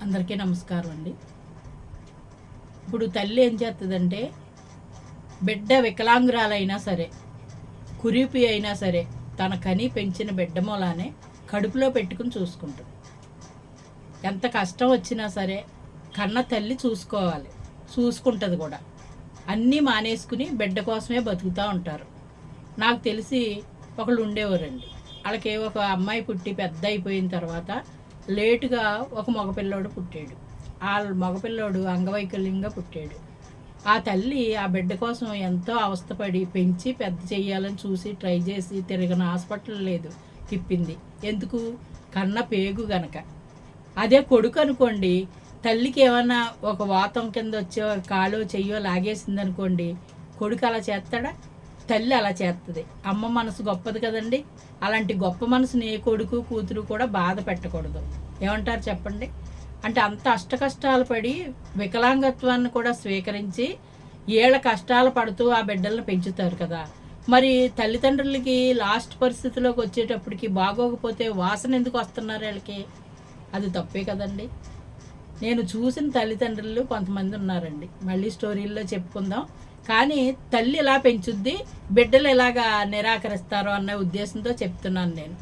అందరికీ నమస్కారం అండి. ఇప్పుడు తల్లి ఏం చేస్తుందంటే, బిడ్డ వికలాంగురాలైనా సరే, కురీపి అయినా సరే, తన కని పెంచిన బిడ్డ మూలానే కడుపులో పెట్టుకుని చూసుకుంటుంది. ఎంత కష్టం వచ్చినా సరే కన్న తల్లి చూసుకోవాలి, చూసుకుంటుంది కూడా. అన్నీ మానేసుకుని బిడ్డ కోసమే బతుకుతూ ఉంటారు. నాకు తెలిసి ఒకళ్ళు ఉండేవారండి. వాళ్ళకి ఒక అమ్మాయి పుట్టి పెద్ద అయిపోయిన తర్వాత లేటుగా ఒక మగపిల్లోడు పుట్టాడు. ఆ మగపిల్లోడు అంగవైకల్యంగా పుట్టాడు. ఆ తల్లి ఆ బిడ్డ కోసం ఎంతో అవస్థపడి పెంచి పెద్ద చేయాలని చూసి ట్రై చేసి తిరగని హాస్పిటల్ లేదు, తిప్పింది. ఎందుకు? కన్న పేగు గనక. అదే కొడుకు అనుకోండి, తల్లికి ఏమన్నా ఒక వాతం కింద వచ్చే కాలో చెయ్యో లాగేసింది అనుకోండి, కొడుకు అలా చేస్తాడా? తల్లి అలా చేస్తుంది. అమ్మ మనసు గొప్పది కదండి. అలాంటి గొప్ప మనసుని ఏ కొడుకు కూతురు కూడా బాధ పెట్టకూడదు. ఏమంటారు చెప్పండి? అంటే అంత అష్టకష్టాలు పడి వికలాంగత్వాన్ని కూడా స్వీకరించి ఏళ్ళ కష్టాలు పడుతూ ఆ బిడ్డలను పెంచుతారు కదా. మరి తల్లిదండ్రులకి లాస్ట్ పరిస్థితిలోకి వచ్చేటప్పటికి బాగోకపోతే వాసన ఎందుకు వస్తున్నారు వీళ్ళకి? అది తప్పే కదండి. నేను చూసిన తల్లిదండ్రులు కొంతమంది ఉన్నారండి, మళ్ళీ స్టోరీల్లో చెప్పుకుందాం. కానీ తల్లి ఇలా పెంచుద్ది, బిడ్డలు ఎలాగా నిరాకరిస్తారో అన్న ఉద్దేశంతో చెప్తున్నాను నేను.